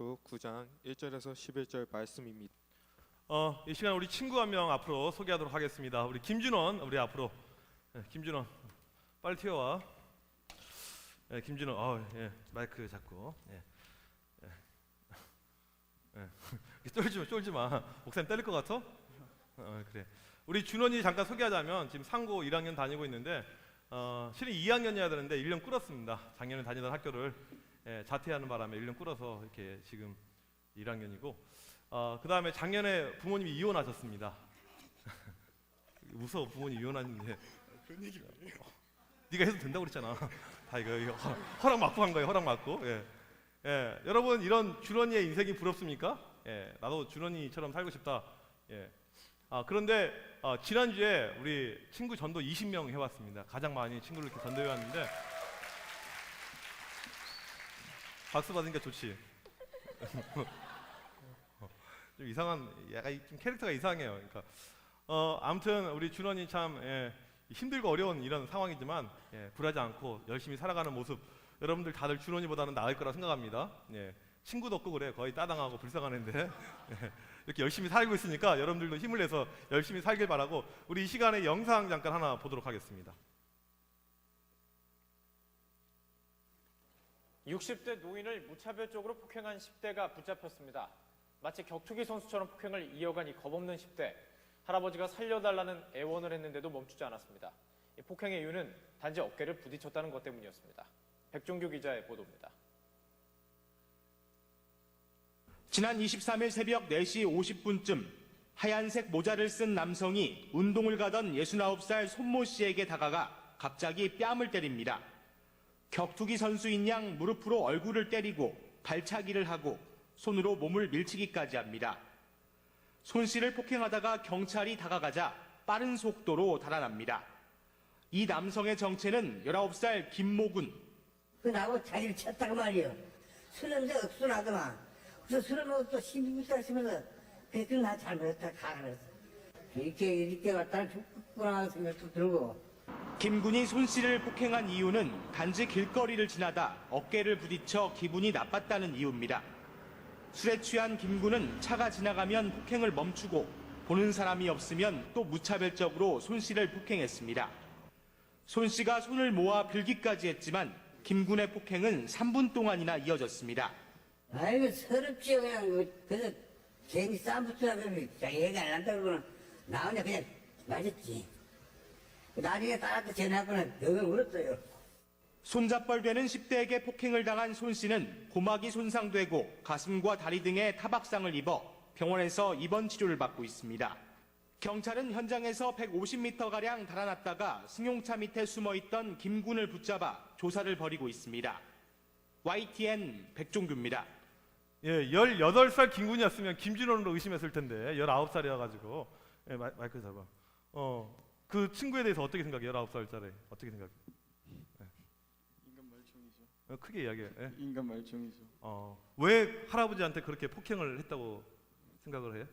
사도행전부 9장 1절에서 11절 말씀입니다. 이 시간 우리 친구 한 명 앞으로 소개하도록 하겠습니다. 우리 김준원, 우리 앞으로. 김준원, 빨리 튀어와. 김준원, 마이크 잡고. 쫄지 마. 목사님 때릴 것 같아? 그래. 우리 준원이 잠깐 소개하자면 지금 상고 1학년 다니고 있는데 실은 2학년이어야 되는데 1년 끌었습니다. 작년에 다니던 학교를 자퇴하는 바람에 1년 끌어서 이렇게 지금 1학년이고 그 다음에 작년에 부모님이 이혼하셨습니다. 무서워, 부모님 이혼하는데. 그런 얘기 아니에요. 네가 해도 된다고 그랬잖아. 다 이거 허락 맞고 한 거예요. 허락 맞고. 여러분, 이런 준원이의 인생이 부럽습니까? 나도 준원이처럼 살고 싶다. 그런데 지난주에 우리 친구 전도 20명 해왔습니다. 가장 많이 친구를 이렇게 전도해 왔는데 박수 받으니까 좋지. 좀 이상한, 약간 좀 캐릭터가 이상해요. 그러니까 아무튼 우리 준원이 참 힘들고 어려운 이런 상황이지만 불하지 않고 열심히 살아가는 모습, 여러분들 다들 준원이보다는 나을 거라 생각합니다. 친구도 없고 그래, 거의 따당하고 불쌍한 애인데 이렇게 열심히 살고 있으니까 여러분들도 힘을 내서 열심히 살길 바라고, 우리 이 시간에 영상 잠깐 하나 보도록 하겠습니다. 60대 노인을 무차별적으로 폭행한 10대가 붙잡혔습니다. 마치 격투기 선수처럼 폭행을 이어간 이 겁없는 10대. 할아버지가 살려달라는 애원을 했는데도 멈추지 않았습니다. 이 폭행의 이유는 단지 어깨를 부딪혔다는 것 때문이었습니다. 백종규 기자의 보도입니다. 지난 23일 새벽 4시 50분쯤 하얀색 모자를 쓴 남성이 운동을 가던 69살 손모 씨에게 다가가 갑자기 뺨을 때립니다. 격투기 선수인 양 무릎으로 얼굴을 때리고 발차기를 하고 손으로 몸을 밀치기까지 합니다. 손 씨를 폭행하다가 경찰이 다가가자 빠른 속도로 달아납니다. 이 남성의 정체는 19살 김모군. 나하고 자기를 쳤다고 말이요. 술 냄새 억수 나더만. 그래서 술을 먹고 또 시비부터 하시면서 그래도 나 잘못했다 가그랬어. 이렇게 왔다는 죽구나 생각도 들고. 김군이 손 씨를 폭행한 이유는 단지 길거리를 지나다 어깨를 부딪혀 기분이 나빴다는 이유입니다. 술에 취한 김군은 차가 지나가면 폭행을 멈추고 보는 사람이 없으면 또 무차별적으로 손 씨를 폭행했습니다. 손 씨가 손을 모아 빌기까지 했지만 김군의 폭행은 3분 동안이나 이어졌습니다. 아이고 서럽지요. 그냥 그래서 괜히 싸움 붙으라 그러면 얘가 안 한다 그러고는 나 혼자 그냥 맞았지. 나중에 딸한테 전화하고는 너무 울었어요. 손잡벌되는 10대에게 폭행을 당한 손 씨는 고막이 손상되고 가슴과 다리 등에 타박상을 입어 병원에서 입원 치료를 받고 있습니다. 경찰은 현장에서 150m가량 달아났다가 승용차 밑에 숨어있던 김군을 붙잡아 조사를 벌이고 있습니다. YTN 백종규입니다. 18살 김군이었으면 김준원으로 의심했을 텐데 19살이어가지고 마이크 잡아. 그 친구에 대해서 어떻게 생각해? 19살짜리 어떻게 생각해? 인간 말종이죠. 크게 이야기해. 인간 말종이죠. 왜 할아버지한테 그렇게 폭행을 했다고 생각을 해?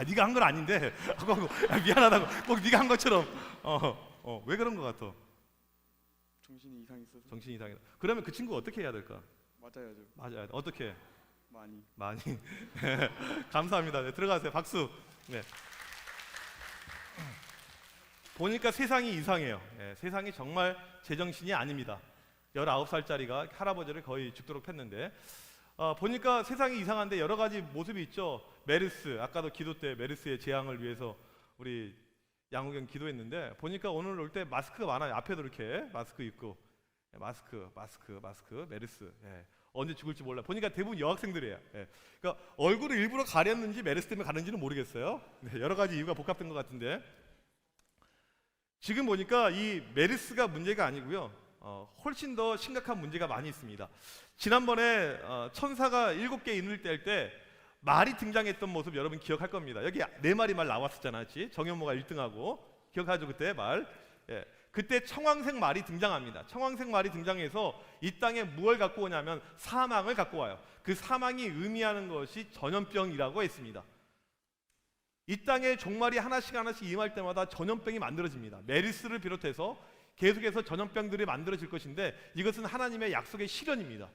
네가 한 건 아닌데 미안하다고 꼭 네가 한 것처럼 왜 그런 것 같아? 정신이 이상 있어서. 정신이 이상이다. 그러면 그 친구 어떻게 해야 될까? 맞아야죠. 맞아야 돼. 어떻게? 많이. 감사합니다. 네, 들어가세요. 박수. 네. 보니까 세상이 이상해요. 세상이 정말 제정신이 아닙니다. 19살짜리가 할아버지를 거의 죽도록 했는데 보니까 세상이 이상한데 여러 가지 모습이 있죠. 메르스, 아까도 기도 때 메르스의 재앙을 위해서 우리 양우경 기도했는데 보니까 오늘 올 때 마스크가 많아요. 앞에도 이렇게 마스크 입고 마스크, 메르스. 언제 죽을지 몰라. 보니까 대부분 여학생들이에요. 그러니까 얼굴을 일부러 가렸는지 메르스 때문에 가는지는 모르겠어요. 여러 가지 이유가 복합된 것 같은데 지금 보니까 이 메르스가 문제가 아니고요. 훨씬 더 심각한 문제가 많이 있습니다. 지난번에 천사가 7개 인을 뗄 때 말이 등장했던 모습 여러분 기억할 겁니다. 여기 4마리 말 나왔었잖아. 정현모가 1등하고 기억하죠? 그때 말. 그때 청황색 말이 등장합니다. 청황색 말이 등장해서 이 땅에 무엇을 갖고 오냐면 사망을 갖고 와요. 그 사망이 의미하는 것이 전염병이라고 했습니다. 이 땅에 종말이 하나씩 임할 때마다 전염병이 만들어집니다. 메르스를 비롯해서 계속해서 전염병들이 만들어질 것인데 이것은 하나님의 약속의 실현입니다.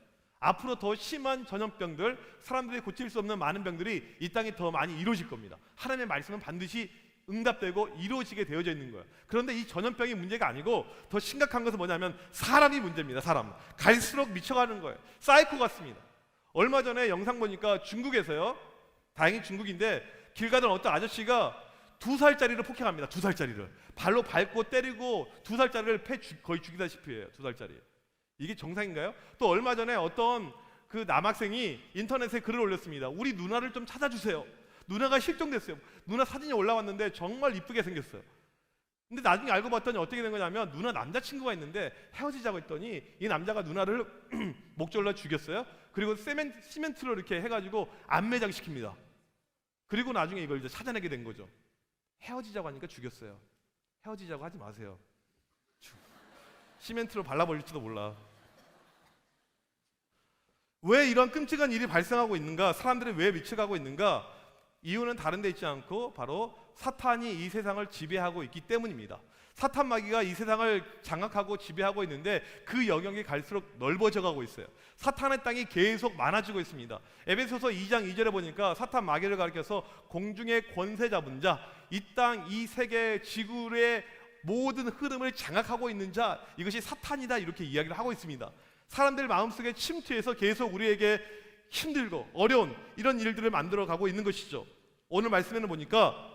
앞으로 더 심한 전염병들, 사람들이 고칠 수 없는 많은 병들이 이 땅에 더 많이 이루어질 겁니다. 하나님의 말씀은 반드시 응답되고 이루어지게 되어져 있는 거예요. 그런데 이 전염병이 문제가 아니고 더 심각한 것은 뭐냐면 사람이 문제입니다. 사람. 갈수록 미쳐가는 거예요. 사이코 같습니다. 얼마 전에 영상 보니까 중국에서요, 다행히 중국인데 길 가던 어떤 아저씨가 2살짜리를 폭행합니다. 2살짜리를 발로 밟고 때리고 2살짜리를 거의 죽이다시피 해요. 2살짜리. 이게 정상인가요? 또 얼마 전에 어떤 그 남학생이 인터넷에 글을 올렸습니다. 우리 누나를 좀 찾아주세요. 누나가 실종됐어요. 누나 사진이 올라왔는데 정말 이쁘게 생겼어요. 근데 나중에 알고 봤더니 어떻게 된 거냐면 누나 남자친구가 있는데 헤어지자고 했더니 이 남자가 누나를 목졸라 죽였어요. 그리고 시멘트로 이렇게 해가지고 안매장시킵니다. 그리고 나중에 이걸 이제 찾아내게 된 거죠. 헤어지자고 하니까 죽였어요. 헤어지자고 하지 마세요. 시멘트로 발라버릴지도 몰라. 왜 이런 끔찍한 일이 발생하고 있는가? 사람들이 왜 미쳐가고 있는가? 이유는 다른 데 있지 않고 바로 사탄이 이 세상을 지배하고 있기 때문입니다. 사탄 마귀가 이 세상을 장악하고 지배하고 있는데 그 영역이 갈수록 넓어져 가고 있어요. 사탄의 땅이 계속 많아지고 있습니다. 에베소서 2장 2절에 보니까 사탄 마귀를 가리켜서 공중의 권세 잡은 자, 이 땅, 이 세계, 지구의 모든 흐름을 장악하고 있는 자, 이것이 사탄이다, 이렇게 이야기를 하고 있습니다. 사람들 마음속에 침투해서 계속 우리에게 힘들고 어려운 이런 일들을 만들어 가고 있는 것이죠. 오늘 말씀에는 보니까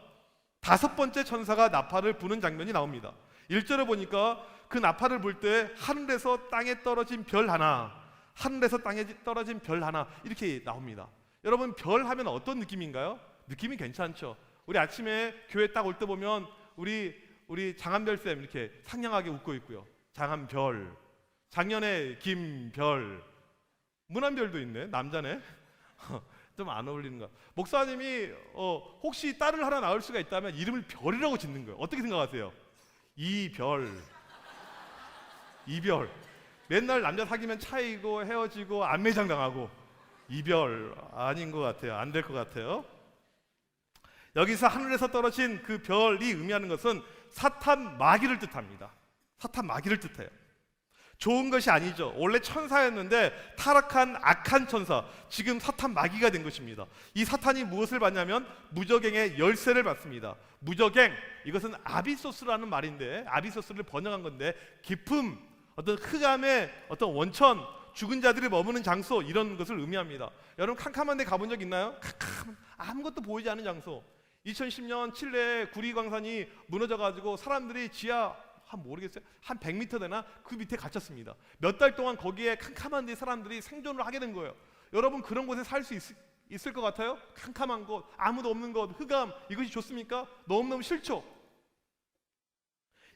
5번째 천사가 나팔을 부는 장면이 나옵니다. 1절에 보니까 그 나팔을 불 때 하늘에서 땅에 떨어진 별 하나, 하늘에서 땅에 떨어진 별 하나, 이렇게 나옵니다. 여러분, 별 하면 어떤 느낌인가요? 느낌이 괜찮죠. 우리 아침에 교회 딱 올 때 보면 우리 장한별쌤 이렇게 상냥하게 웃고 있고요. 장한별, 작년에 김별, 문한별도 있네. 남자네. 좀 안 어울리는 거. 목사님이 혹시 딸을 하나 낳을 수가 있다면 이름을 별이라고 짓는 거예요. 어떻게 생각하세요? 이별, 이별. 맨날 남자 사귀면 차이고 헤어지고 안매장 당하고 이별 아닌 것 같아요. 안 될 것 같아요. 여기서 하늘에서 떨어진 그 별이 의미하는 것은 사탄 마귀를 뜻합니다. 사탄 마귀를 뜻해요. 좋은 것이 아니죠. 원래 천사였는데 타락한 악한 천사, 지금 사탄 마귀가 된 것입니다. 이 사탄이 무엇을 받냐면 무저갱의 열쇠를 받습니다. 무저갱, 이것은 아비소스라는 말인데, 아비소스를 번역한 건데 기품, 어떤 흑암의 어떤 원천, 죽은 자들이 머무는 장소, 이런 것을 의미합니다. 여러분 캄캄한 데 가본 적 있나요? 캄캄한, 아무것도 보이지 않는 장소. 2010년 칠레 구리광산이 무너져가지고 사람들이 지하 모르겠어요. 한 100m 되나? 그 밑에 갇혔습니다. 몇 달 동안 거기에 캄캄한 데 사람들이 생존을 하게 된 거예요. 여러분 그런 곳에 살 수 있을 것 같아요? 캄캄한 곳, 아무도 없는 곳, 흑암, 이것이 좋습니까? 너무너무 싫죠?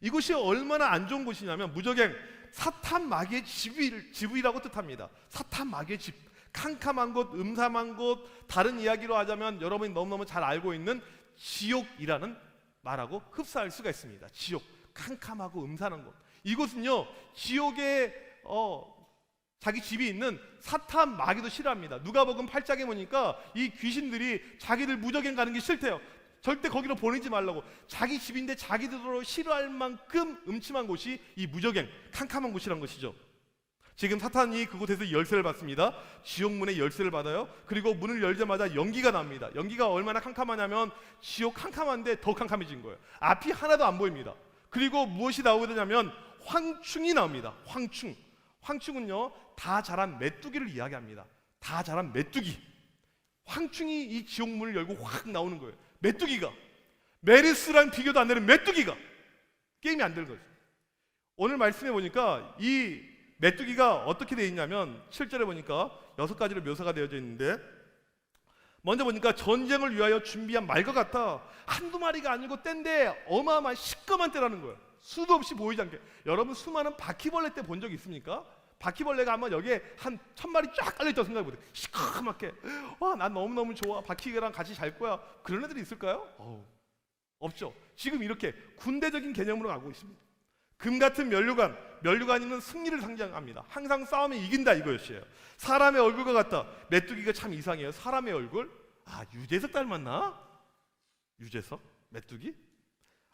이곳이 얼마나 안 좋은 곳이냐면 무저갱, 사탄 마귀의 집이라고 뜻합니다. 사탄 마귀의 집, 캄캄한 곳, 음담한 곳, 다른 이야기로 하자면 여러분이 너무너무 잘 알고 있는 지옥이라는 말하고 흡사할 수가 있습니다. 지옥, 캄캄하고 음산한 곳. 이곳은요 지옥에 자기 집이 있는 사탄 마귀도 싫어합니다. 누가복음 8장에 보니까 이 귀신들이 자기들 무저갱 가는 게 싫대요. 절대 거기로 보내지 말라고. 자기 집인데 자기들로 싫어할 만큼 음침한 곳이 이 무저갱, 캄캄한 곳이란 것이죠. 지금 사탄이 그곳에서 열쇠를 받습니다. 지옥문의 열쇠를 받아요. 그리고 문을 열자마자 연기가 납니다. 연기가 얼마나 캄캄하냐면 지옥 캄캄한데 더 캄캄해진 거예요. 앞이 하나도 안 보입니다. 그리고 무엇이 나오게 되냐면 황충이 나옵니다. 황충. 황충은요 다 자란 메뚜기를 이야기합니다. 다 자란 메뚜기. 황충이 이 지옥문을 열고 확 나오는 거예요. 메뚜기가, 메르스랑 비교도 안 되는 메뚜기가, 게임이 안 되는 거죠. 오늘 말씀해 보니까 이 메뚜기가 어떻게 되어 있냐면 7절에 보니까 6가지로 묘사가 되어져 있는데, 먼저 보니까 전쟁을 위하여 준비한 말과 같아. 한두 마리가 아니고 땐데 어마어마한 시꺼먼 떼라는 거예요. 수도 없이 보이지 않게. 여러분 수많은 바퀴벌레 떼 본 적 있습니까? 바퀴벌레가 아마 여기에 한 1000마리 쫙 깔려있다고 생각해보세요. 시커멓게. 와, 난 너무너무 좋아. 바퀴랑 같이 잘 거야. 그런 애들이 있을까요? 없죠. 지금 이렇게 군대적인 개념으로 가고 있습니다. 금 같은 면류관, 면류관이는 승리를 상징합니다. 항상 싸우면 이긴다 이거였어요. 사람의 얼굴과 같다. 메뚜기가 참 이상해요. 사람의 얼굴? 유재석 닮았나? 유재석? 메뚜기?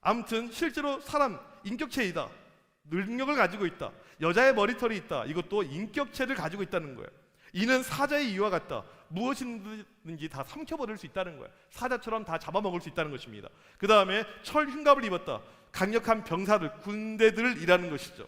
아무튼 실제로 사람, 인격체이다. 능력을 가지고 있다. 여자의 머리털이 있다. 이것도 인격체를 가지고 있다는 거예요. 이는 사자의 이와 같다. 무엇이든지 다 삼켜버릴 수 있다는 거예요. 사자처럼 다 잡아먹을 수 있다는 것입니다. 그 다음에 철 흉갑을 입었다. 강력한 병사들, 군대들이라는 것이죠.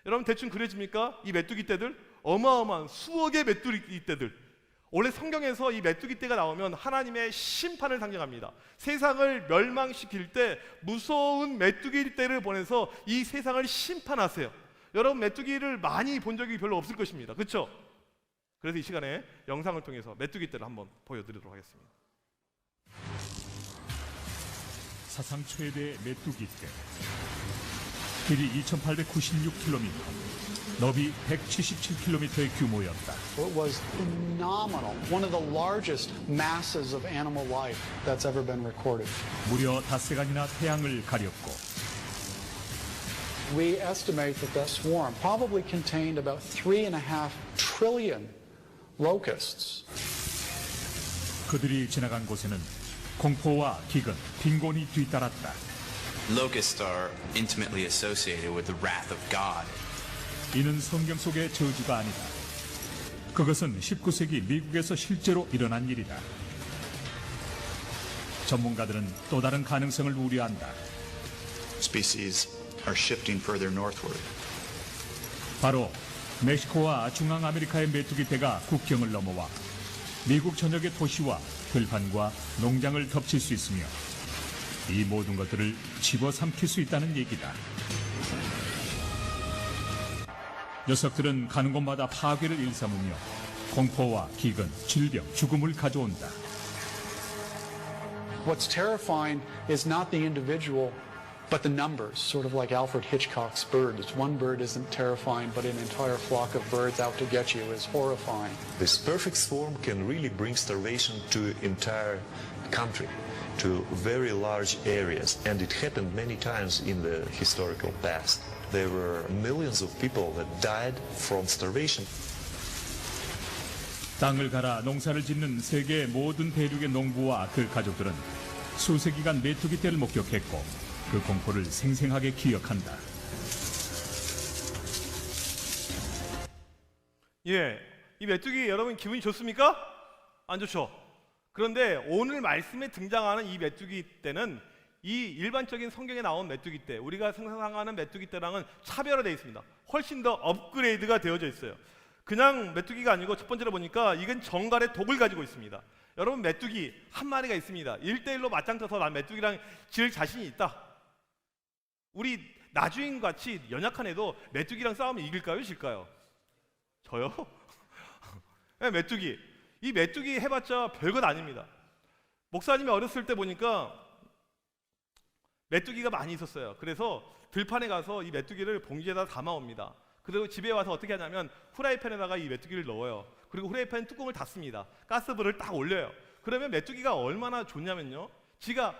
여러분 대충 그려집니까? 이 메뚜기 떼들 어마어마한 수억의 메뚜기 떼들. 원래 성경에서 이 메뚜기 떼가 나오면 하나님의 심판을 상징합니다. 세상을 멸망시킬 때 무서운 메뚜기 떼를 보내서 이 세상을 심판하세요. 여러분 메뚜기를 많이 본 적이 별로 없을 것입니다. 그렇죠? 그래서 이 시간에 영상을 통해서 메뚜기 떼를 한번 보여드리도록 하겠습니다. 사상 최대 메뚜기 떼. 길이 2,896km, 너비 177km의 규모였다. It was phenomenal. One of the largest masses of animal life that's ever been recorded. 무려 닷새간이나 태양을 가렸고 We estimate that that swarm probably contained about 3.5 trillion locusts. 그들이 지나간 곳에는 공포와 기근, 빈곤이 뒤따랐다. Locusts are intimately associated with the wrath of God. 이는 성경 속의 저주가 아니다. 그것은 19세기 미국에서 실제로 일어난 일이다. 전문가들은 또 다른 가능성을 우려한다. Species are shifting further northward. 바로 멕시코와 중앙아메리카의 메뚜기떼가 국경을 넘어와 미국 전역의 도시와 들판과 농장을 덮칠 수 있으며 이 모든 것들을 집어삼킬 수 있다는 얘기다. 녀석들은 가는 곳마다 파괴를 일삼으며 공포와 기근, 질병, 죽음을 가져온다. What's terrifying is not the individual, but the numbers, sort of like Alfred Hitchcock's birds. One bird isn't terrifying, but an entire flock of birds out to get you is horrifying. This perfect swarm can really bring starvation to entire country, to very large areas, and it happened many times in the historical past. There were millions of people that died from starvation. 땅을 갈아 농사를 짓는 세계 모든 대륙의 농부와 그 가족들은 수세기간 메뚜기떼를 목격했고 그 공포를 생생하게 기억한다. 예, 이 메뚜기 여러분 기분이 좋습니까? 안 좋죠? 그런데 오늘 말씀에 등장하는 이 메뚜기 떼는 이 일반적인 성경에 나온 메뚜기 떼, 우리가 상상하는 메뚜기 떼랑은 차별화되어 있습니다. 훨씬 더 업그레이드가 되어져 있어요. 그냥 메뚜기가 아니고 첫 번째로 보니까 이건 정갈의 독을 가지고 있습니다. 여러분 메뚜기 한 마리가 있습니다. 1대1로 맞짱 떠서 난 메뚜기랑 질 자신이 있다. 우리 나주인같이 연약한 애도 메뚜기랑 싸우면 이길까요? 질까요? 저요? 네, 메뚜기. 이 메뚜기 해봤자 별것 아닙니다. 목사님이 어렸을 때 보니까 메뚜기가 많이 있었어요. 그래서 들판에 가서 이 메뚜기를 봉지에다 담아옵니다. 그리고 집에 와서 어떻게 하냐면 후라이팬에다가 이 메뚜기를 넣어요. 그리고 후라이팬 뚜껑을 닫습니다. 가스불을 딱 올려요. 그러면 메뚜기가 얼마나 좋냐면요, 지가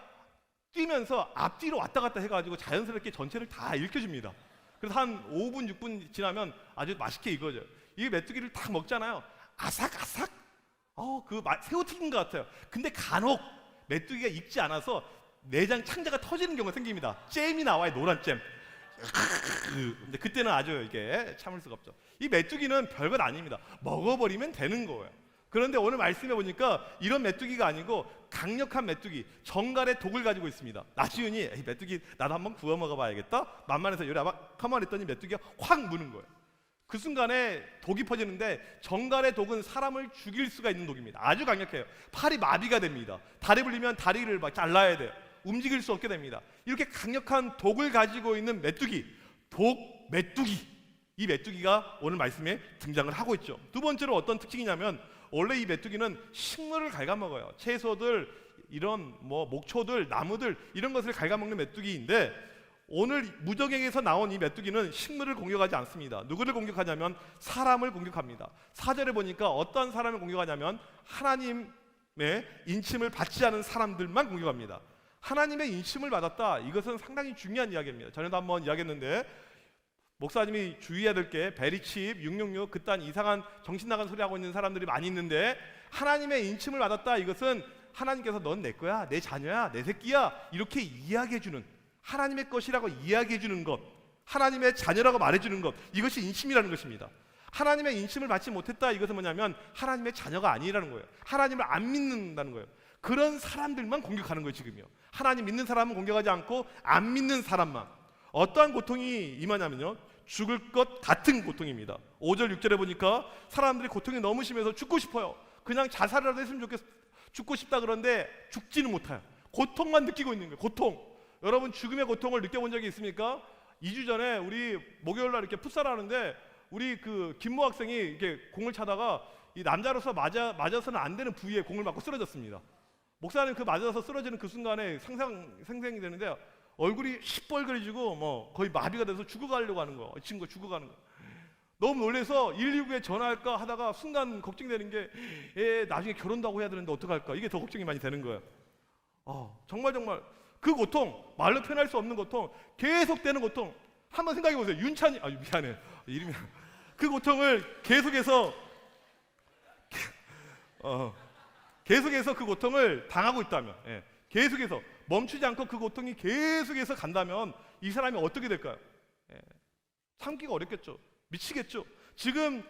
뛰면서 앞뒤로 왔다 갔다 해가지고 자연스럽게 전체를 다 일으켜줍니다. 그래서 한 5분, 6분 지나면 아주 맛있게 익어져요. 이 메뚜기를 딱 먹잖아요. 아삭아삭. 새우튀긴 것 같아요. 근데 간혹 메뚜기가 익지 않아서 내장 창자가 터지는 경우가 생깁니다. 잼이 나와요, 노란 잼. 근데 그때는 아주 이게 참을 수가 없죠. 이 메뚜기는 별것 아닙니다. 먹어버리면 되는 거예요. 그런데 오늘 말씀해 보니까 이런 메뚜기가 아니고 강력한 메뚜기, 정갈의 독을 가지고 있습니다. 나지은이 에이, 메뚜기 나도 한번 구워 먹어봐야겠다. 만만해서 요리 가만히 있더니 메뚜기가 확 무는 거예요. 그 순간에 독이 퍼지는데 정갈의 독은 사람을 죽일 수가 있는 독입니다. 아주 강력해요. 팔이 마비가 됩니다. 다리 불리면 다리를 막 잘라야 돼요. 움직일 수 없게 됩니다. 이렇게 강력한 독을 가지고 있는 메뚜기, 메뚜기. 이 메뚜기가 오늘 말씀에 등장을 하고 있죠. 두 번째로 어떤 특징이냐면 원래 이 메뚜기는 식물을 갉아먹어요. 채소들, 이런 목초들, 나무들 이런 것을 갉아먹는 메뚜기인데 오늘 무적행에서 나온 이 메뚜기는 식물을 공격하지 않습니다. 누구를 공격하냐면 사람을 공격합니다. 4절에 보니까 어떤 사람을 공격하냐면 하나님의 인침을 받지 않은 사람들만 공격합니다. 하나님의 인침을 받았다. 이것은 상당히 중요한 이야기입니다. 전에도 한번 이야기했는데 목사님이 주의해야 될 게 베리칩, 666 그딴 이상한 정신 나간 소리 하고 있는 사람들이 많이 있는데 하나님의 인침을 받았다. 이것은 하나님께서 넌 내 거야, 내 자녀야, 내 새끼야 이렇게 이야기해주는, 하나님의 것이라고 이야기해주는 것, 하나님의 자녀라고 말해주는 것, 이것이 인침이라는 것입니다. 하나님의 인침을 받지 못했다, 이것은 뭐냐면 하나님의 자녀가 아니라는 거예요. 하나님을 안 믿는다는 거예요. 그런 사람들만 공격하는 거예요. 지금요. 하나님 믿는 사람은 공격하지 않고 안 믿는 사람만. 어떠한 고통이 임하냐면요, 죽을 것 같은 고통입니다. 5절 6절에 보니까 사람들이 고통이 너무 심해서 죽고 싶어요. 그냥 자살이라도 했으면 좋겠어. 죽고 싶다 그런데 죽지는 못해요. 고통만 느끼고 있는 거예요. 고통. 여러분 죽음의 고통을 느껴본 적이 있습니까? 2주 전에 우리 목요일 날 이렇게 풋살하는데 우리 그 김모 학생이 이렇게 공을 차다가 이 남자로서 맞아서는 안 되는 부위에 공을 맞고 쓰러졌습니다. 목사님 그 맞아서 쓰러지는 그 순간에 생생이 되는데 얼굴이 시뻘거려지고 뭐 거의 마비가 돼서 죽어가려고 하는 거예요. 이 친구가 죽어가는 거예요. 너무 놀라서 119에 전화할까 하다가 순간 걱정되는 게 나중에 결혼도 하고 해야 되는데 어떡할까, 이게 더 걱정이 많이 되는 거예요. 정말 그 고통, 말로 표현할 수 없는 고통, 계속되는 고통. 한번 생각해 보세요. 윤찬이, 미안해, 이름이 그 고통을 계속해서 그 고통을 당하고 있다면, 계속해서 멈추지 않고 그 고통이 계속해서 간다면 이 사람이 어떻게 될까요? 참기가 어렵겠죠. 미치겠죠. 지금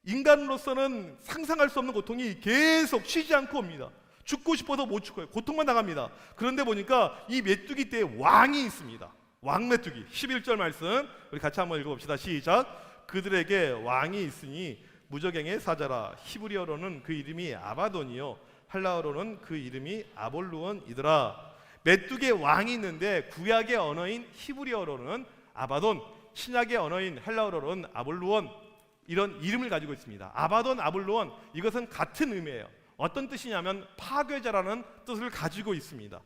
인간으로서는 상상할 수 없는 고통이 계속 쉬지 않고 옵니다. 죽고 싶어서 못 죽어요. 고통만 당합니다. 그런데 보니까 이 메뚜기 떼에 왕이 있습니다. 왕 메뚜기. 11절 말씀 우리 같이 한번 읽어봅시다. 시작. 그들에게 왕이 있으니 무저갱의 사자라. 히브리어로는 그 이름이 아바돈이요 헬라어로는 그 이름이 아볼루온이더라. 메뚜기의 왕이 있는데 구약의 언어인 히브리어로는 아바돈, 신약의 언어인 헬라어로는 아볼루온, 이런 이름을 가지고 있습니다. 아바돈, 아볼루온, 이것은 같은 의미예요. 어떤 뜻이냐면 파괴자라는 뜻을 가지고 있습니다.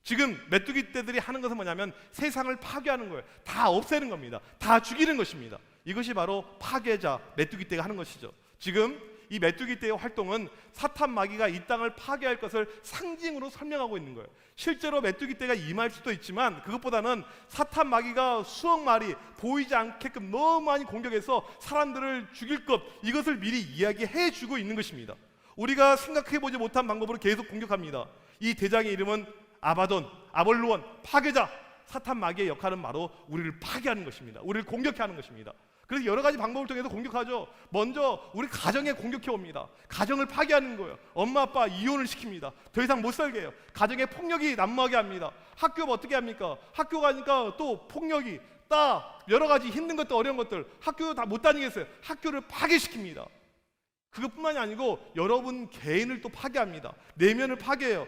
지금 메뚜기 떼들이 하는 것은 뭐냐면 세상을 파괴하는 거예요. 다 없애는 겁니다. 다 죽이는 것입니다. 이것이 바로 파괴자 메뚜기 떼가 하는 것이죠. 지금 이 메뚜기 떼의 활동은 사탄 마귀가 이 땅을 파괴할 것을 상징으로 설명하고 있는 거예요. 실제로 메뚜기 떼가 임할 수도 있지만 그것보다는 사탄 마귀가 수억 마리 보이지 않게끔 너무 많이 공격해서 사람들을 죽일 것, 이것을 미리 이야기해 주고 있는 것입니다. 우리가 생각해보지 못한 방법으로 계속 공격합니다. 이 대장의 이름은 아바돈, 아볼루온, 파괴자. 사탄 마귀의 역할은 바로 우리를 파괴하는 것입니다. 우리를 공격해 하는 것입니다. 그래서 여러 가지 방법을 통해서 공격하죠. 먼저 우리 가정에 공격해 옵니다. 가정을 파괴하는 거예요. 엄마 아빠 이혼을 시킵니다. 더 이상 못 살게 해요. 가정에 폭력이 난무하게 합니다. 학교 어떻게 합니까? 학교 가니까 또 폭력이 여러 가지 힘든 것들, 어려운 것들, 학교 다 못 다니겠어요. 학교를 파괴시킵니다. 그것뿐만이 아니고 여러분 개인을 또 파괴합니다. 내면을 파괴해요.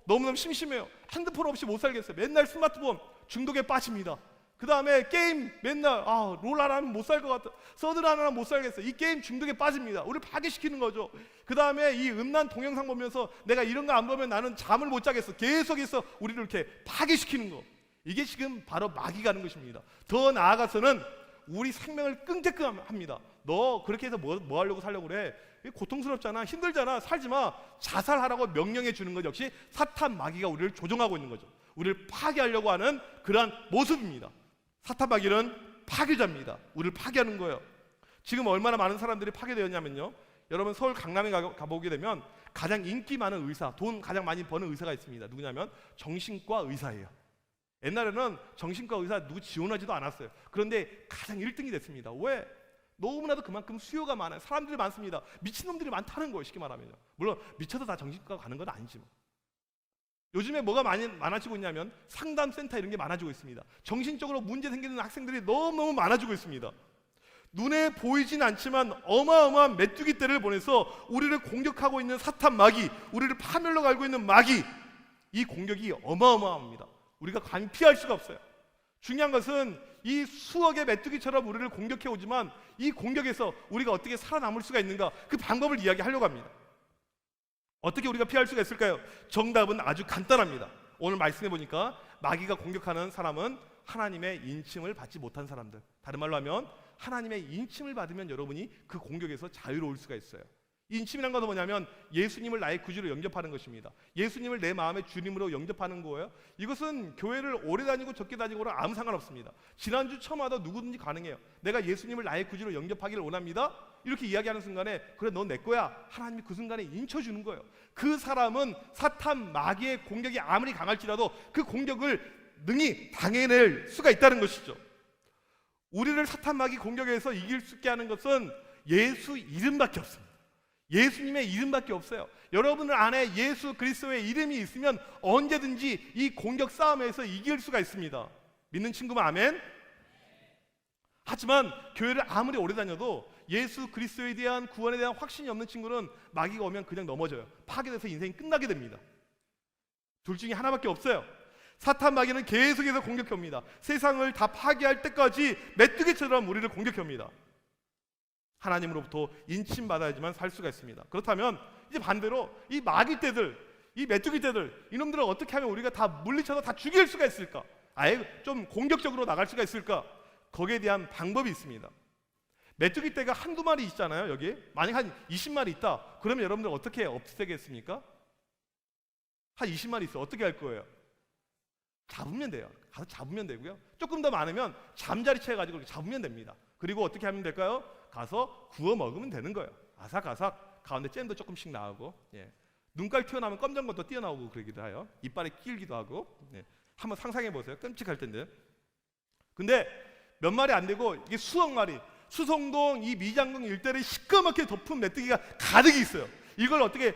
너무너무 심심해요. 핸드폰 없이 못 살겠어요. 맨날 스마트폰 중독에 빠집니다. 그 다음에 게임 맨날 롤 안 하면 못 살 것 같아. 서든 안 하면 못 살겠어요. 이 게임 중독에 빠집니다. 우리를 파괴시키는 거죠. 그 다음에 이 음란 동영상 보면서 내가 이런 거 안 보면 나는 잠을 못 자겠어. 계속해서 우리를 이렇게 파괴시키는 거. 이게 지금 바로 마귀가 하는 것입니다. 더 나아가서는 우리 생명을 끊게끔 합니다. 너 그렇게 해서 뭐 하려고 살려고 그래? 고통스럽잖아, 힘들잖아, 살지 마. 자살하라고 명령해 주는 것 역시 사탄 마귀가 우리를 조종하고 있는 거죠. 우리를 파괴하려고 하는 그러한 모습입니다. 사탄 마귀는 파괴자입니다. 우리를 파괴하는 거예요. 지금 얼마나 많은 사람들이 파괴되었냐면요, 여러분 서울 강남에 가보게 되면 가장 인기 많은 의사, 돈 가장 많이 버는 의사가 있습니다. 누구냐면 정신과 의사예요. 옛날에는 정신과 의사 누구 지원하지도 않았어요. 그런데 가장 1등이 됐습니다. 왜? 너무나도 그만큼 수요가 많아요. 사람들이 많습니다. 미친놈들이 많다는 거예요, 쉽게 말하면요. 물론 미쳐서 다 정신과 가는 건 아니지만 요즘에 뭐가 많아지고 있냐면 상담센터 이런 게 많아지고 있습니다. 정신적으로 문제 생기는 학생들이 너무너무 많아지고 있습니다. 눈에 보이진 않지만 어마어마한 메뚜기 떼를 보내서 우리를 공격하고 있는 사탄 마귀, 우리를 파멸로 갈고 있는 마귀, 이 공격이 어마어마합니다. 우리가 감히 피할 수가 없어요. 중요한 것은 이 수억의 메뚜기처럼 우리를 공격해 오지만 이 공격에서 우리가 어떻게 살아남을 수가 있는가, 그 방법을 이야기하려고 합니다. 어떻게 우리가 피할 수가 있을까요? 정답은 아주 간단합니다. 오늘 말씀해 보니까 마귀가 공격하는 사람은 하나님의 인침을 받지 못한 사람들, 다른 말로 하면 하나님의 인침을 받으면 여러분이 그 공격에서 자유로울 수가 있어요. 인침이란 것은 뭐냐면 예수님을 나의 구주로 영접하는 것입니다. 예수님을 내 마음의 주님으로 영접하는 거예요. 이것은 교회를 오래 다니고 적게 다니고랑 아무 상관없습니다. 지난주 처음 와도 누구든지 가능해요. 내가 예수님을 나의 구주로 영접하기를 원합니다. 이렇게 이야기하는 순간에 그래 넌 내 거야, 하나님이 그 순간에 인쳐주는 거예요. 그 사람은 사탄 마귀의 공격이 아무리 강할지라도 그 공격을 능히 당해낼 수가 있다는 것이죠. 우리를 사탄 마귀 공격에서 이길 수 있게 하는 것은 예수 이름밖에 없습니다. 예수님의 이름밖에 없어요. 여러분들 안에 예수 그리스도의 이름이 있으면 언제든지 이 공격 싸움에서 이길 수가 있습니다. 믿는 친구만 아멘? 하지만 교회를 아무리 오래 다녀도 예수 그리스도에 대한 구원에 대한 확신이 없는 친구는 마귀가 오면 그냥 넘어져요. 파괴돼서 인생이 끝나게 됩니다. 둘 중에 하나밖에 없어요. 사탄 마귀는 계속해서 공격합니다. 세상을 다 파괴할 때까지 메뚜기처럼 우리를 공격합니다. 하나님으로부터 인침받아야지만 살 수가 있습니다. 그렇다면 이제 반대로 이 마귀 떼들, 이 메뚜기 떼들, 이놈들을 어떻게 하면 우리가 다 물리쳐서 다 죽일 수가 있을까? 아예 좀 공격적으로 나갈 수가 있을까? 거기에 대한 방법이 있습니다. 메뚜기 떼가 한두 마리 있잖아요. 여기 만약 한 20마리 있다. 그러면 여러분들 어떻게 없애겠습니까? 한 20마리 있어요. 어떻게 할 거예요? 잡으면 돼요. 가서 잡으면 되고요. 조금 더 많으면 잠자리 채가지고 잡으면 됩니다. 그리고 어떻게 하면 될까요? 가서 구워 먹으면 되는 거예요. 아삭아삭 가운데 잼도 조금씩 나오고, 예. 눈깔 튀어나오면 검정 것도 튀어나오고 그러기도 해요. 이빨에 끼기도 하고, 예. 한번 상상해 보세요. 끔찍할 텐데. 근데 몇 마리 안 되고 이게 수억 마리, 수성동 이 미장동 일대를 시꺼멓게 덮은 메뚜기가 가득 있어요. 이걸 어떻게,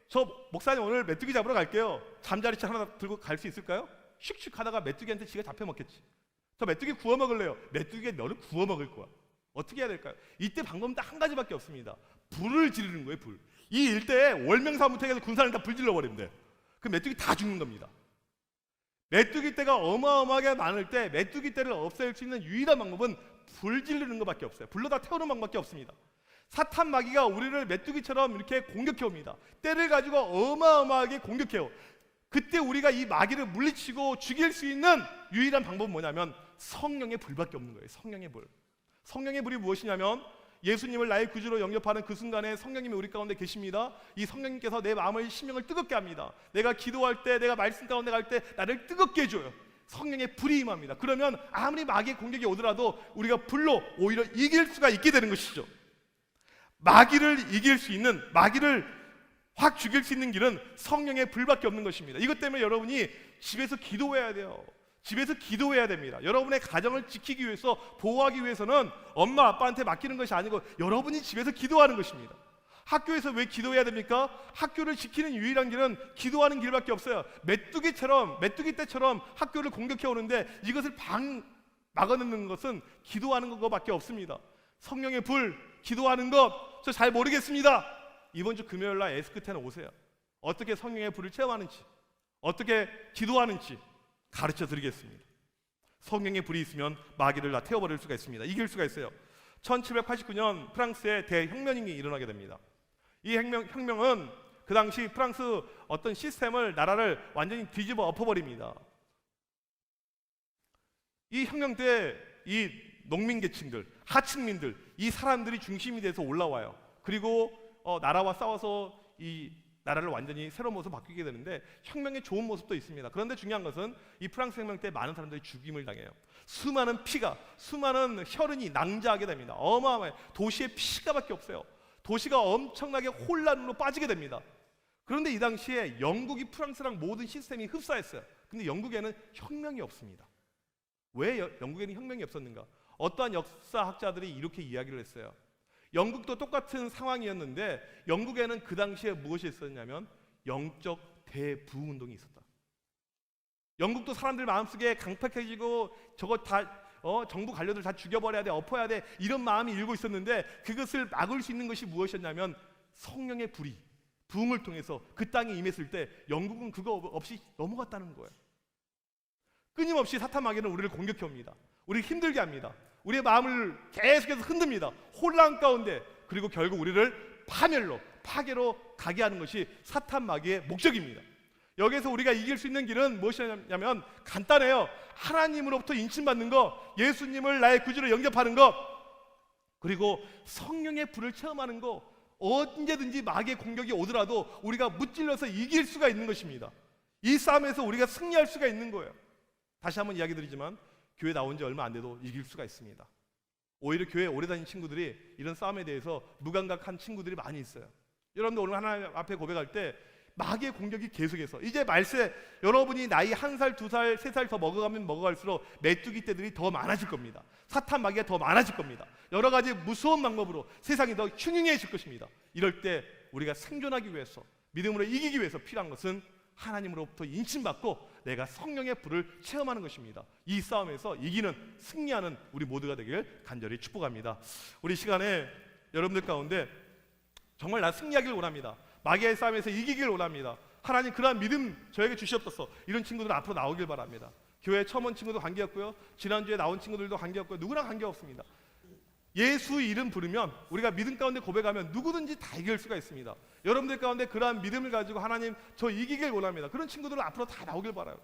저 목사님 오늘 메뚜기 잡으러 갈게요. 잠자리채 하나 들고 갈 수 있을까요? 슉슉 하다가 메뚜기한테 지가 잡혀 먹겠지. 저 메뚜기 구워 먹을래요. 메뚜기가 너를 구워 먹을 거야. 어떻게 해야 될까요? 이때 방법은 딱 한 가지밖에 없습니다. 불을 지르는 거예요. 불. 이 일대에 월명사부터 해서 군산을 다 불질러 버리면 돼. 그 메뚜기 다 죽는 겁니다. 메뚜기 떼가 어마어마하게 많을 때 메뚜기 떼를 없앨 수 있는 유일한 방법은 불 지르는 것밖에 없어요. 불로 다 태우는 방법밖에 없습니다. 사탄 마귀가 우리를 메뚜기처럼 이렇게 공격해 옵니다. 떼를 가지고 어마어마하게 공격해요. 그때 우리가 이 마귀를 물리치고 죽일 수 있는 유일한 방법은 뭐냐면 성령의 불밖에 없는 거예요. 성령의 불. 성령의 불이 무엇이냐면 예수님을 나의 구주로 영접하는 그 순간에 성령님이 우리 가운데 계십니다. 이 성령님께서 내 마음을 심령을 뜨겁게 합니다. 내가 기도할 때, 내가 말씀 가운데 갈 때 나를 뜨겁게 해줘요. 성령의 불이 임합니다. 그러면 아무리 마귀의 공격이 오더라도 우리가 불로 오히려 이길 수가 있게 되는 것이죠. 마귀를 이길 수 있는, 마귀를 확 죽일 수 있는 길은 성령의 불밖에 없는 것입니다. 이것 때문에 여러분이 집에서 기도해야 돼요. 집에서 기도해야 됩니다. 여러분의 가정을 지키기 위해서, 보호하기 위해서는 엄마 아빠한테 맡기는 것이 아니고 여러분이 집에서 기도하는 것입니다. 학교에서 왜 기도해야 됩니까? 학교를 지키는 유일한 길은 기도하는 길밖에 없어요. 메뚜기 떼처럼 학교를 공격해 오는데 이것을 막아내는 것은 기도하는 것밖에 없습니다. 성령의 불, 기도하는 것, 저 잘 모르겠습니다. 이번 주 금요일 날 에스크텐 오세요. 어떻게 성령의 불을 체험하는지, 어떻게 기도하는지 가르쳐 드리겠습니다. 성령의 불이 있으면 마귀를 다 태워버릴 수가 있습니다. 이길 수가 있어요. 1789년 프랑스에 대혁명이 일어나게 됩니다. 이 혁명은 그 당시 프랑스 어떤 시스템을, 나라를 완전히 뒤집어 엎어버립니다. 이 혁명 때 이 농민계층들, 하층민들, 이 사람들이 중심이 돼서 올라와요. 그리고 나라와 싸워서 이 나라를 완전히 새로운 모습으로 바뀌게 되는데 혁명의 좋은 모습도 있습니다. 그런데 중요한 것은 이 프랑스 혁명 때 많은 사람들이 죽임을 당해요. 수많은 피가, 수많은 혈흔이 낭자하게 됩니다. 어마어마해. 도시에 피가밖에 없어요. 도시가 엄청나게 혼란으로 빠지게 됩니다. 그런데 이 당시에 영국이 프랑스랑 모든 시스템이 흡사했어요. 근데 영국에는 혁명이 없습니다. 왜 영국에는 혁명이 없었는가? 어떠한 역사학자들이 이렇게 이야기를 했어요. 영국도 똑같은 상황이었는데 영국에는 그 당시에 무엇이 있었냐면 영적 대부운동이 있었다. 영국도 사람들 마음속에 강팍해지고 저거 다 정부 관료들 다 죽여버려야 돼, 엎어야 돼, 이런 마음이 일고 있었는데 그것을 막을 수 있는 것이 무엇이었냐면 성령의 불이, 부흥을 통해서 그 땅에 임했을 때 영국은 그거 없이 넘어갔다는 거예요. 끊임없이 사탄 마귀는 우리를 공격해 옵니다. 우리를 힘들게 합니다. 우리의 마음을 계속해서 흔듭니다. 혼란 가운데. 그리고 결국 우리를 파멸로, 파괴로 가게 하는 것이 사탄 마귀의 목적입니다. 여기에서 우리가 이길 수 있는 길은 무엇이냐면 간단해요. 하나님으로부터 인침받는 것, 예수님을 나의 구주로 영접하는 것, 그리고 성령의 불을 체험하는 것. 언제든지 마귀의 공격이 오더라도 우리가 무찔러서 이길 수가 있는 것입니다. 이 싸움에서 우리가 승리할 수가 있는 거예요. 다시 한번 이야기 드리지만 교회 나온 지 얼마 안 돼도 이길 수가 있습니다. 오히려 교회 오래 다닌 친구들이 이런 싸움에 대해서 무감각한 친구들이 많이 있어요. 여러분들 오늘 하나님 앞에 고백할 때 마귀의 공격이 계속해서 이제 말세 여러분이 나이 1살, 2살, 3살 더 먹어가면 먹어갈수록 메뚜기 떼들이 더 많아질 겁니다. 사탄 마귀가 더 많아질 겁니다. 여러 가지 무서운 방법으로 세상이 더 흉흉해질 것입니다. 이럴 때 우리가 생존하기 위해서, 믿음으로 이기기 위해서 필요한 것은 하나님으로부터 인침받고 내가 성령의 불을 체험하는 것입니다. 이 싸움에서 이기는, 승리하는 우리 모두가 되길 간절히 축복합니다. 우리 시간에 여러분들 가운데 정말 나 승리하길 원합니다. 마귀의 싸움에서 이기길 원합니다. 하나님 그러한 믿음 저에게 주시옵소서. 이런 친구들 앞으로 나오길 바랍니다. 교회 처음 온 친구도 관계없고요, 지난주에 나온 친구들도 관계없고요, 누구나 관계없습니다. 예수 이름 부르면, 우리가 믿음 가운데 고백하면 누구든지 다 이길 수가 있습니다. 여러분들 가운데 그러한 믿음을 가지고 하나님 저 이기길 원합니다. 그런 친구들은 앞으로 다 나오길 바라요.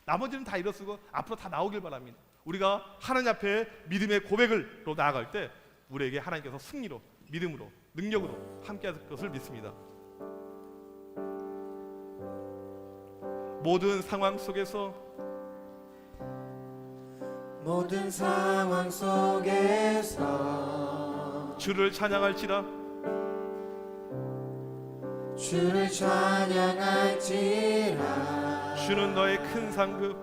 나머지는 다 일어서고 앞으로 다 나오길 바랍니다. 우리가 하나님 앞에 믿음의 고백으로 나아갈 때 우리에게 하나님께서 승리로, 믿음으로, 능력으로 함께 하실 것을 믿습니다. 모든 상황 속에서 주를 찬양할지라 주는 너의 큰 상급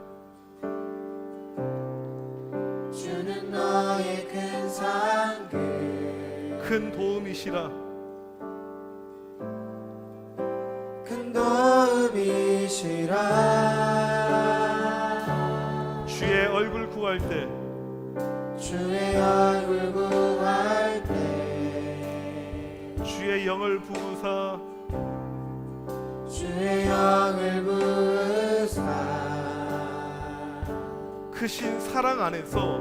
큰 도움이시라 주의 얼굴 구할 때 주의 영을 부으사 크신 사랑 안에서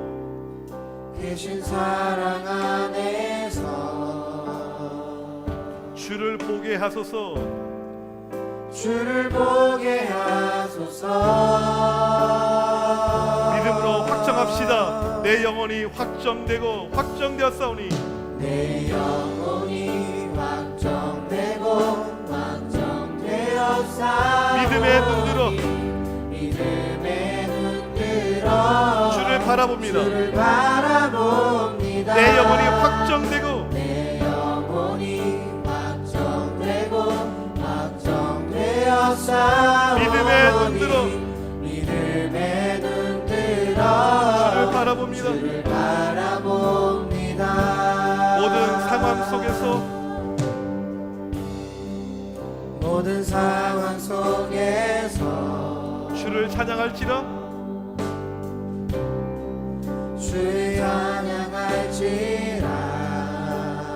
주를 보게 하소서. 믿음으로 확정합시다. 내 영혼이 확정되고 확정되었사오니 내 영혼이 확정되고 확정되었사오니 믿음의 눈들어 주를 바라봅니다. 내 영혼이 확정되고 내 영혼이 확정되고 확정되었사오니 믿음의 눈들어 주를 바라봅니다. 모든 상황 속에서 주를 찬양할지라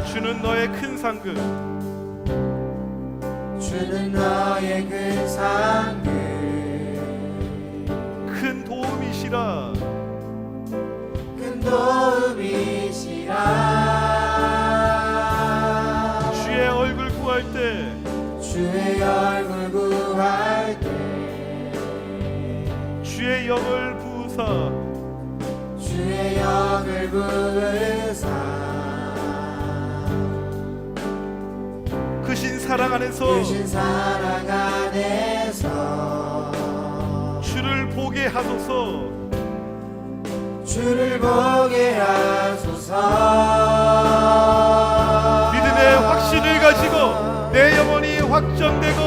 주는 너의 큰 상급 큰 도움이시라 주의 얼굴 구할 때 주의 영을 부으사 크신 사랑 안에서 주를 보게 하소서. 믿음의 확신을 가지고 내 영혼이 확정되고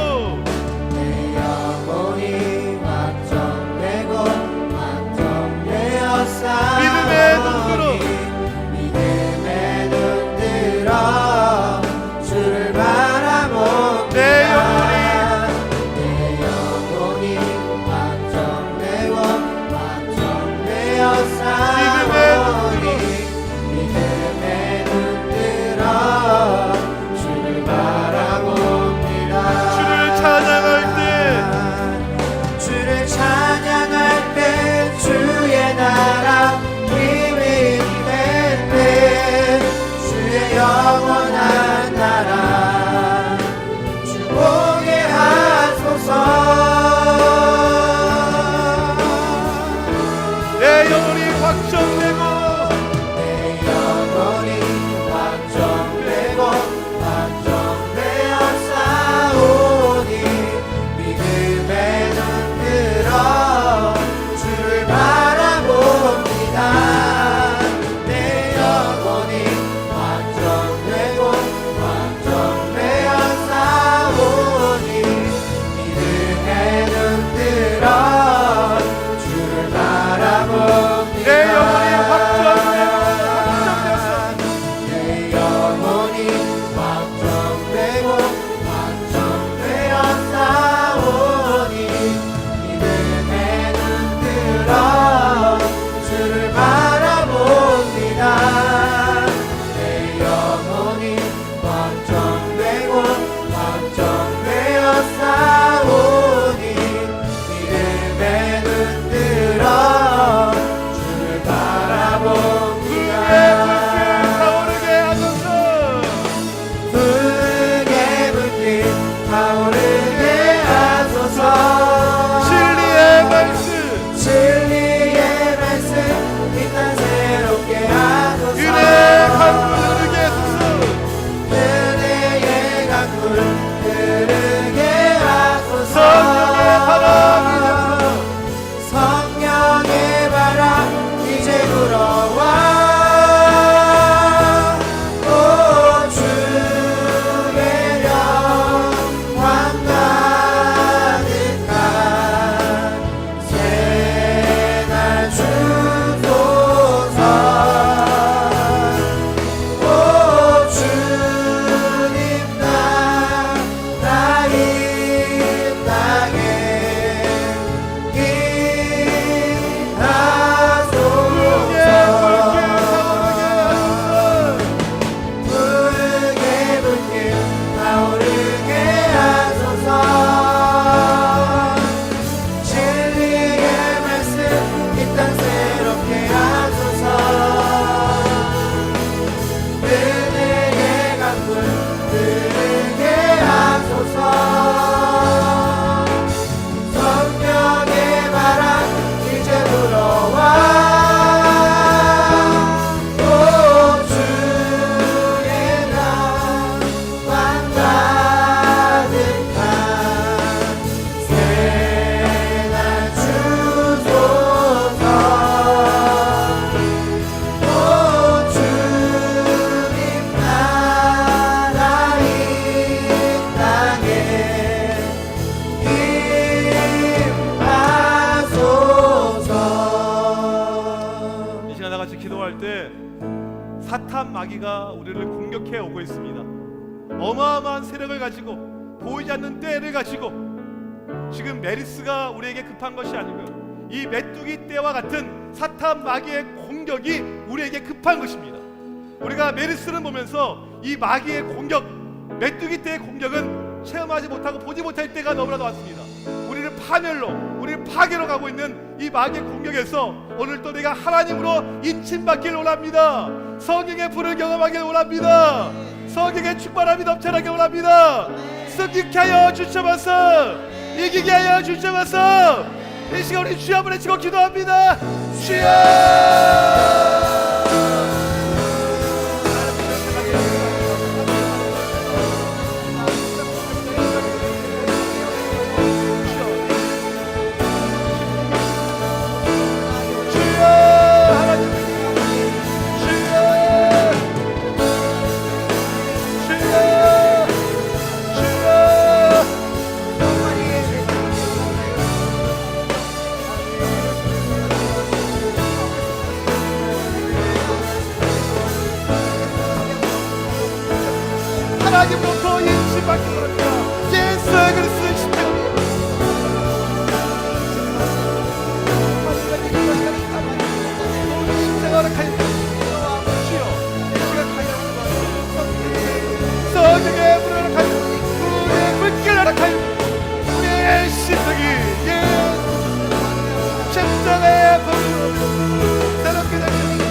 믿음의 눈으로 주를 바라보 내 영혼이 확정되고 확정되었사오니 믿음의 눈으로 주를 바라봅니다. 주를 사탄 마귀가 우리를 공격해 오고 있습니다. 어마어마한 세력을 가지고 보이지 않는 때를 가지고 지금 메르스가 우리에게 급한 것이 아니고요, 이 메뚜기 떼와 같은 사탄 마귀의 공격이 우리에게 급한 것입니다. 우리가 메르스를 보면서 이 마귀의 공격, 메뚜기 떼의 공격은 체험하지 못하고 보지 못할 때가 너무나도 많습니다. 우리를 파멸로, 우리를 파괴로 가고 있는 이 마귀의 공격에서 오늘도 내가 하나님으로 인침받길 원합니다. 성령의 불을 경험하길 원합니다. 성령의 충만함이 넘쳐나길 원합니다. 승리케 하여 주셔서, 이기게 하여 주셔서, 이 시간 우리 주여 한번 외치고 기도합니다. 주여! 하나님으로부터 인침받기 바랍니다. 예수 그리스도의 십자가로 십자가로 가입니다. 주여, 이 시간 가입니다. 성령의 불을 가입니다. 우리의 물결 가입니다. 우리의 신성이 십자가의 불을 새롭게 되십니다.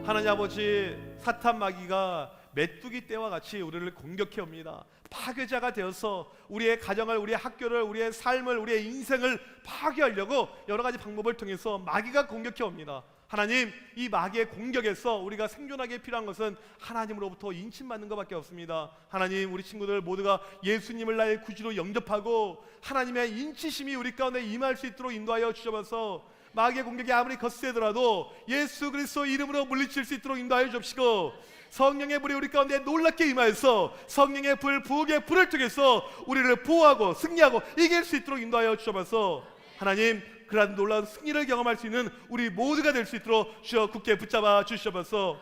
하나님 아버지, 사탄 마귀가 메뚜기 떼와 같이 우리를 공격해 옵니다. 파괴자가 되어서 우리의 가정을, 우리의 학교를, 우리의 삶을, 우리의 인생을 파괴하려고 여러 가지 방법을 통해서 마귀가 공격해 옵니다. 하나님, 이 마귀의 공격에서 우리가 생존하기에 필요한 것은 하나님으로부터 인침받는 것밖에 없습니다. 하나님, 우리 친구들 모두가 예수님을 나의 구주로 영접하고 하나님의 인치심이 우리 가운데 임할 수 있도록 인도하여 주셔서 마귀의 공격이 아무리 거세더라도 예수 그리스도 이름으로 물리칠 수 있도록 인도하여 주옵시고, 성령의 불이 우리 가운데 놀랍게 임하여서 성령의 불, 부흥의 불을 통해서 우리를 보호하고 승리하고 이길 수 있도록 인도하여 주셔서 하나님, 그러한 놀라운 승리를 경험할 수 있는 우리 모두가 될 수 있도록 주여 굳게 붙잡아 주셔서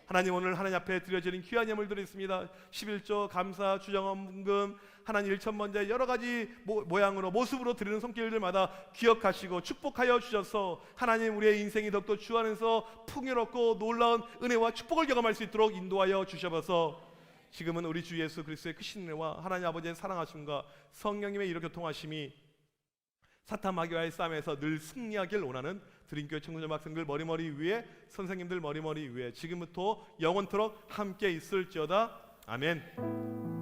하나님, 오늘 하나님 앞에 드려지는 귀한 예물들이 있습니다. 11조, 감사, 주정헌금, 하나님 일천번제 여러 가지 모양으로 모습으로 드리는 손길들마다 기억하시고 축복하여 주셔서 하나님, 우리의 인생이 더욱더 주 안에서 풍요롭고 놀라운 은혜와 축복을 경험할 수 있도록 인도하여 주셔서 지금은 우리 주 예수 그리스도의 크신 은혜와 하나님 아버지의 사랑하심과 성령님의 이로 교통하심이 사탄 마귀와의 싸움에서 늘 승리하길 원하는 드림교회 청소년 학생들 머리머리 위에, 선생님들 머리머리 위에 지금부터 영원토록 함께 있을지어다. 아멘.